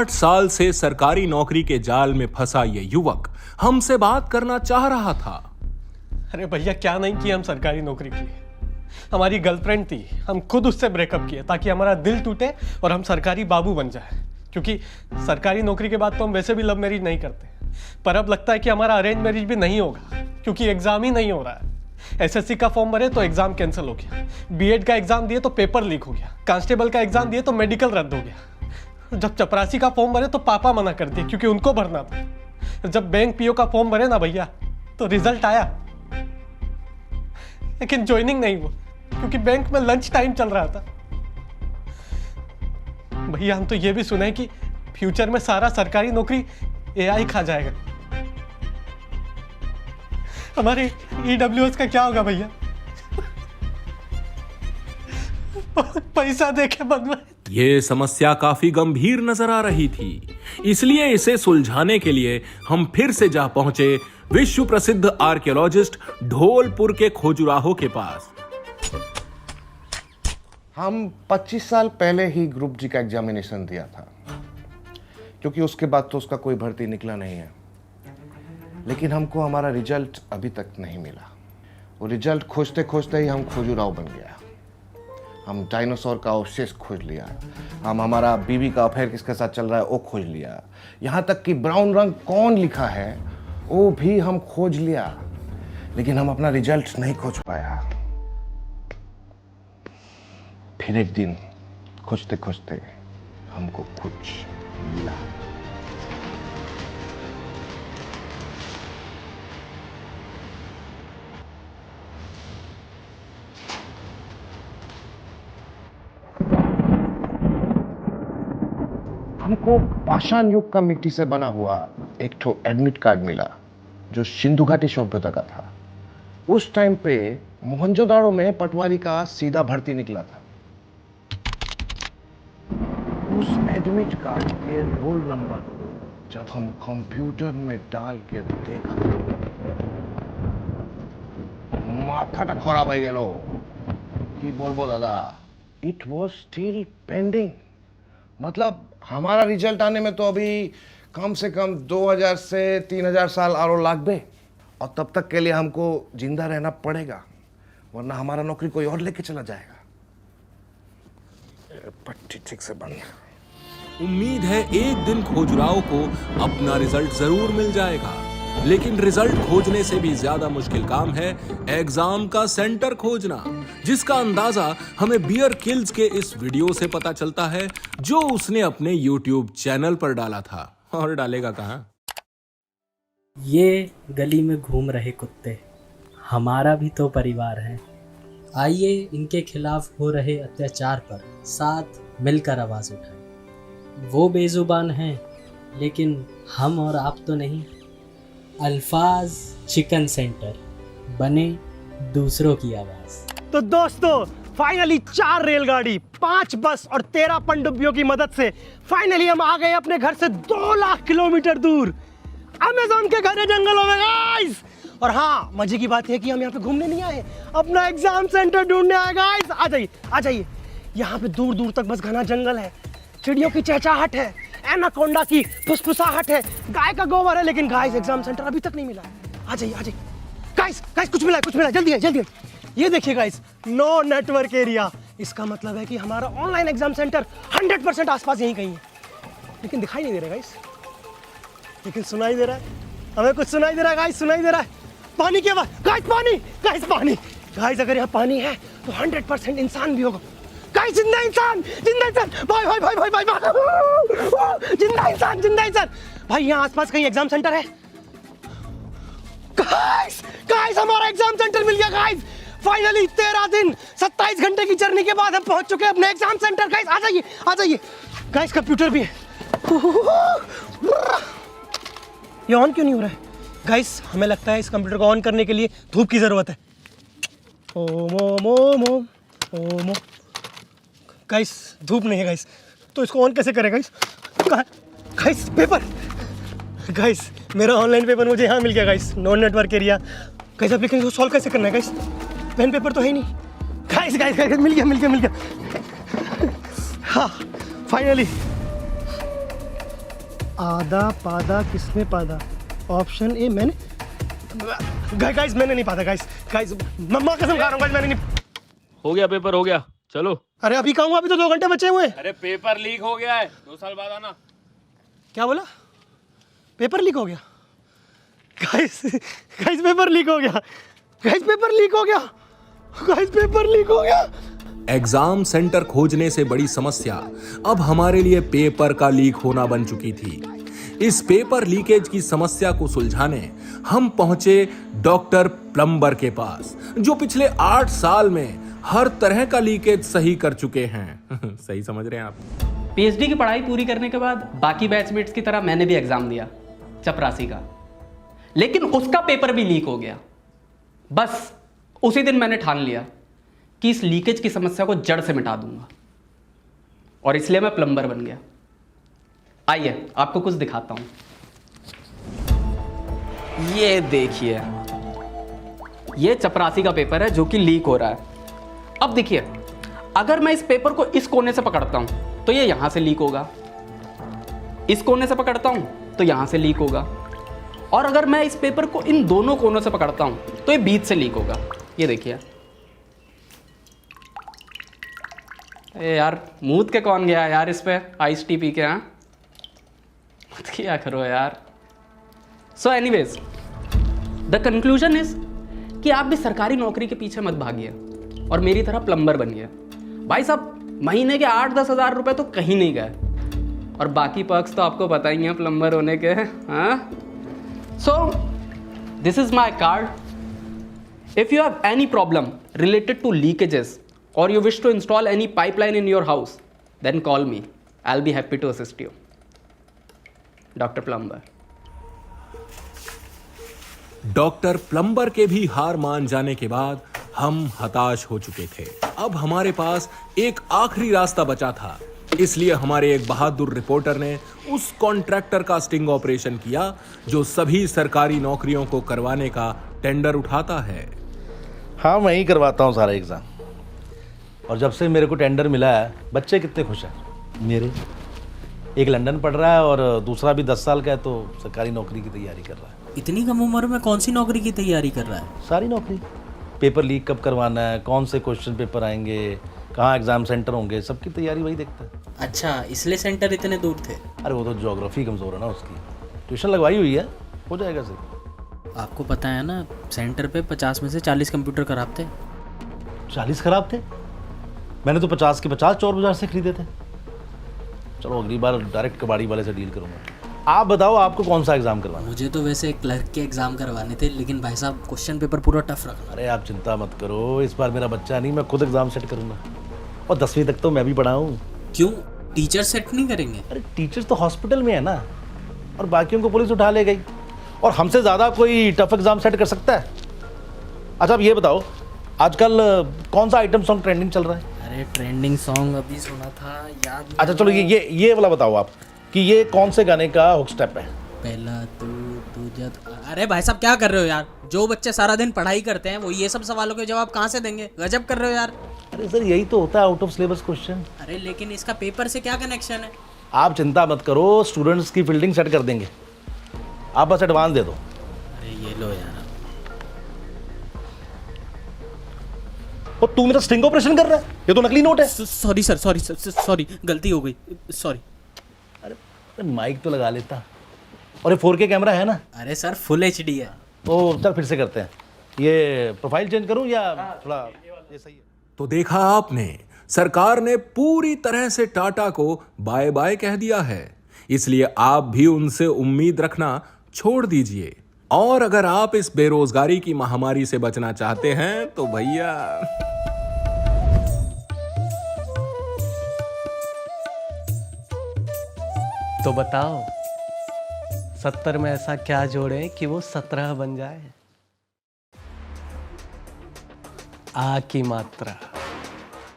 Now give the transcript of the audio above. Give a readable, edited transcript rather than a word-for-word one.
8 साल से सरकारी नौकरी के जाल में फंसा ये युवक हमसे बात करना चाह रहा था। अरे भैया, क्या नहीं किया हम सरकारी नौकरी के लिए। हमारी गर्लफ्रेंड थी, हम खुद उससे ब्रेकअप किए ताकि हमारा दिल टूटे और हम सरकारी बाबू बन जाए। क्योंकि सरकारी नौकरी के बाद तो हम वैसे भी लव मैरिज नहीं करते, पर अब लगता है कि हमारा अरेंज मैरिज भी नहीं होगा क्योंकि एग्जाम ही नहीं हो रहा है। एसएससी का फॉर्म भरे तो एग्जाम कैंसिल हो गया, बीएड का एग्जाम दिए तो पेपर लीक हो गया, कांस्टेबल का एग्जाम दिए तो मेडिकल रद्द हो गया। जब चपरासी का फॉर्म भरे तो पापा मना कर दिए क्योंकि उनको भरना था। जब बैंक पीओ का फॉर्म भरे ना भैया तो रिजल्ट आया, लेकिन ज्वाइनिंग नहीं हुआ क्योंकि बैंक में लंच टाइम चल रहा था। भैया, हम तो ये भी सुने कि फ्यूचर में सारा सरकारी नौकरी एआई खा जाएगा। हमारे ईडब्ल्यूएस का क्या होगा भैया? पैसा देके बनवाए। ये समस्या काफी गंभीर नजर आ रही थी, इसलिए इसे सुलझाने के लिए हम फिर से जा पहुंचे विश्व प्रसिद्ध आर्कियोलॉजिस्ट धौलपुर के खोजुराहो के पास। हम 25 साल पहले ही ग्रुप जी का एग्जामिनेशन दिया था, क्योंकि उसके बाद तो उसका कोई भर्ती निकला नहीं है। लेकिन हमको हमारा रिजल्ट अभी तक नहीं मिला। वो रिजल्ट खोजते खोजते ही हम खोजुराहो बन गया। हम डायनासोर का अवशेष खोज लिया, हम हमारा बीवी का अफेयर किसके साथ चल रहा है वो खोज लिया, यहाँ तक कि ब्राउन रंग कौन लिखा है वो भी हम खोज लिया। लेकिन हम अपना रिजल्ट नहीं खोज पाया। फिर एक दिन खोजते खोजते हमको कुछ मिला। हमको पाषाण युग का मिट्टी से बना हुआ एक ठो एडमिट कार्ड मिला जो सिंधु घाटी सभ्यता का था। उस टाइम पे मोहनजोदाड़ो में पटवारी का सीधा भर्ती निकला था। उस एडमिट कार्ड के रोल नंबर जब हम कंप्यूटर में डाल के देखा, माथाटा खराब हो गेलो। कि बोलबो दादा, इट वाज स्टिल पेंडिंग। मतलब हमारा रिजल्ट आने में तो अभी कम से कम 2000 से 3000 साल और लागबे, और तब तक के लिए हमको जिंदा रहना पड़ेगा, वरना हमारा नौकरी कोई और लेके चला जाएगा। पट्टी ठीक से बंद। उम्मीद है एक दिन खोजुराहो को अपना रिजल्ट जरूर मिल जाएगा, लेकिन रिजल्ट खोजने से भी ज्यादा मुश्किल काम है एग्जाम का सेंटर खोजना, जिसका अंदाजा हमें बियर किल्स के इस वीडियो से पता चलता है जो उसने अपने YouTube चैनल पर डाला था। और डालेगा कहां? ये गली में घूम रहे कुत्ते हमारा भी तो परिवार है। आइए इनके खिलाफ हो रहे अत्याचार पर साथ मिलकर आवाज उठाएं। वो बेजुबान हैं, लेकिन हम और आप तो नहीं। अल्फाज चिकन सेंटर, बने दूसरों की आवाज। तो दोस्तों, फाइनली 4 रेलगाड़ी, 5 बस और 13 पनडुब्बियों की मदद से फाइनली हम आ गए अपने घर से 2 लाख किलोमीटर दूर अमेज़न के घने जंगलों में गाइस। और हाँ, मजे की बात है कि हम यहाँ पे घूमने नहीं आए, अपना एग्जाम सेंटर ढूंढने आए गाइस। आ जाइए, आ जाइए। यहाँ पे दूर दूर तक बस घना जंगल है, चिड़ियों की चहचहाहट है, एनाकोंडा की फुसफुसाहट है, गाय का गोबर है, लेकिन गाइस एग्जाम सेंटर अभी तक नहीं मिला है। आ जाइए, आ जाइए गाइस। गाइस कुछ मिला, कुछ मिला, जल्दी है, जल्दी है। ये देखिए गाइस, नो नेटवर्क एरिया। इसका मतलब है कि हमारा ऑनलाइन एग्जाम सेंटर 100% आसपास यहीं कहीं है, लेकिन दिखाई नहीं दे रहा गाइस। लेकिन सुनाई दे रहा है, हमें कुछ सुनाई दे रहा है गाइस, सुनाई दे रहा है। पानी की आवाज गाइस, पानी गाइस, पानी गाइस। अगर यहाँ पानी है तो 100% इंसान भी होगा गाइस। जिंदा इंसान, जिंदा इंसान, भाई भाई भाई भाई भाई, जिंदा इंसान, जिंदा इंसान। भाई यहाँ आसपास कहीं एग्जाम सेंटर है गाइस? गाइस हमारा एग्जाम सेंटर मिल गया गाइस। फाइनली 13 दिन 27 घंटे की जर्नी के बाद हम पहुंच चुके हैं अपने एग्जाम सेंटर गाइस। आ जाइए, आ जाइए गाइस। कंप्यूटर भी है। ये ऑन क्यों नहीं हो रहा है गाइस? हमें लगता है इस कंप्यूटर को ऑन करने के लिए धूप की जरूरत है। ओम ओम ओम ओम ओम ओम। गाइस धूप नहीं है गाइस, तो इसको ऑन कैसे करें गाइस? गाइस पेपर, गाइस मेरा ऑनलाइन पेपर मुझे यहाँ मिल गया guys. Non network area guys. अब लेकिन इसको सॉल्व कैसे करना है गाइस? पेन पेपर तो है ही नहीं गाइस। गाइस गाइस मिल गया, मिल गया, मिल गया। हाँ फाइनली आधा पादा किसने पादा? ऑप्शन ए मैंने। गाइस मैंने नहीं पादा। गाइस मम्मा कसम खा रहा हूँ गाइस, मैंने नहीं। हो गया पेपर, हो गया, चलो। अरे अभी कहूँगा, अभी तो 2 घंटे बचे हुए हैं। अरे पेपर लीक हो गया है, 2 साल बाद आना। क्या बोला? पेपर लीक हो गया? गाइस पेपर लीक हो गया। गाइस पेपर लीक हो गया। गाइस पेपर लीक हो गया। एग्जाम सेंटर खोजने से बड़ी समस्या अब हमारे लिए पेपर का लीक होना बन चुकी थी। इस पेपर लीकेज की समस्या को सुलझाने हम पहुंचे डॉक्टर प्लम्बर के पास, जो पिछले 8 साल में हर तरह का लीकेज सही कर चुके हैं। सही समझ रहे हैं आप? पीएचडी की पढ़ाई पूरी करने के बाद बाकी बैचमेट्स की तरह मैंने भी एग्जाम दिया चपरासी का, लेकिन उसका पेपर भी लीक हो गया। बस उसी दिन मैंने ठान लिया कि इस लीकेज की समस्या को जड़ से मिटा दूंगा, और इसलिए मैं प्लम्बर बन गया। आइए आपको कुछ दिखाता हूं। ये देखिए, ये चपरासी का पेपर है जो कि लीक हो रहा है। अब देखिए, अगर मैं इस पेपर को इस कोने से पकड़ता हूं तो ये यहां से लीक होगा, इस कोने से पकड़ता हूं तो यहां से लीक होगा, और अगर मैं इस पेपर को इन दोनों कोनों से पकड़ता हूं तो ये बीच से लीक होगा। ये देखिए। ए यार, मूत के कौन गया यार इस पे? आइस टी पी के? हाँ, मत किया करो यार। So anyways, the conclusion is कि आप भी सरकारी नौकरी के पीछे मत भागिए और मेरी तरह प्लम्बर बनिए। भाई साहब, महीने के 8-10 हज़ार रुपए तो कहीं नहीं गए, और बाकी पर्क्स तो आपको पता ही है प्लम्बर होने के। हाँ, so this is my card. If you have any problem related to leakages or you wish to install any pipeline in your house, then call me. I'll be happy to assist you. Dr. Plumber. Doctor plumber के भी हार मान जाने के बाद हम हताश हो चुके थे। अब हमारे पास एक आखिरी रास्ता बचा था, इसलिए हमारे एक बहादुर रिपोर्टर ने उस कॉन्ट्रैक्टर का स्टिंग ऑपरेशन किया जो सभी सरकारी नौकरियों को करवाने का टेंडर उठाता है। हाँ, मैं ही करवाता हूँ सारा एग्ज़ाम, और जब से मेरे को टेंडर मिला है बच्चे कितने खुश हैं मेरे। एक लंदन पढ़ रहा है और दूसरा भी 10 साल का है, तो सरकारी नौकरी की तैयारी कर रहा है। इतनी कम उम्र में कौन सी नौकरी की तैयारी कर रहा है? सारी नौकरी। पेपर लीक कब करवाना है, कौन से क्वेश्चन पेपर आएंगे, कहाँ एग्ज़ाम सेंटर होंगे, सबकी तैयारी वही देखता है। अच्छा, इसलिए सेंटर इतने दूर थे? अरे वो तो ज्योग्राफी कमज़ोर है ना उसकी, ट्यूशन लगवाई हुई है, हो जाएगा सही। आपको पता है ना, सेंटर पे 50 में से 40 कंप्यूटर खराब थे। 40 खराब थे? मैंने तो 50 के 50 चोर बाजार से खरीदे थे। चलो अगली बार डायरेक्ट कबाड़ी वाले से डील करूँगा। आप बताओ, आपको कौन सा एग्ज़ाम करवाना? मुझे तो वैसे क्लर्क के एग्ज़ाम करवाने थे, लेकिन भाई साहब क्वेश्चन पेपर पूरा टफ रखना। अरे आप चिंता मत करो, इस बार मेरा बच्चा नहीं, मैं खुद एग्ज़ाम सेट करूँगा, और 10वीं तक तो मैं भी पढ़ा हूँ। क्यों, टीचर सेट नहीं करेंगे? अरे टीचर्स तो हॉस्पिटल में है ना, और बाकियों को पुलिस उठा ले गई, और हमसे ज़्यादा कोई टफ एग्ज़ाम सेट कर सकता है? अच्छा अब ये बताओ, आजकल कौन सा आइटम सॉन्ग ट्रेंडिंग चल रहा है? अरे ट्रेंडिंग सॉन्ग अभी सुना था, याद नहीं। अच्छा चलो ये वाला बताओ आप कि ये कौन से गाने का हुक स्टेप है? पहला तू जब। अरे भाई साहब क्या कर रहे हो यार? जो बच्चे सारा दिन पढ़ाई करते हैं वो ये सब सवालों के जवाब कहाँ से देंगे? गजब कर रहे हो यार। अरे सर, यही तो होता है आउट ऑफ सिलेबस क्वेश्चन। अरे लेकिन इसका पेपर से क्या कनेक्शन है? आप चिंता मत करो, स्टूडेंट्स की फील्डिंग सेट कर देंगे, आप बस एडवांस दे दो। अरे ये लो यार। और तू मेरा स्टिंग ऑपरेशन कर रहा है? ये तो नकली नोट है। सॉरी सर, सॉरी, गलती हो गई, सॉरी। अरे माइक तो लगा लेता, और ये 4K कैमरा है ना? अरे सर फुल HD है। तो चल फिर से करते हैं, ये प्रोफाइल चेंज करूं या थोड़ा ये सही है? तो देखा आपने, सरकार ने पूरी तरह से टाटा को बाय बाय कह दिया है, इसलिए आप भी उनसे उम्मीद रखना छोड़ दीजिए। और अगर आप इस बेरोजगारी की महामारी से बचना चाहते हैं तो भैया तो बताओ, 70 में ऐसा क्या जोड़ें कि वो 17 बन जाए? आ की मात्रा।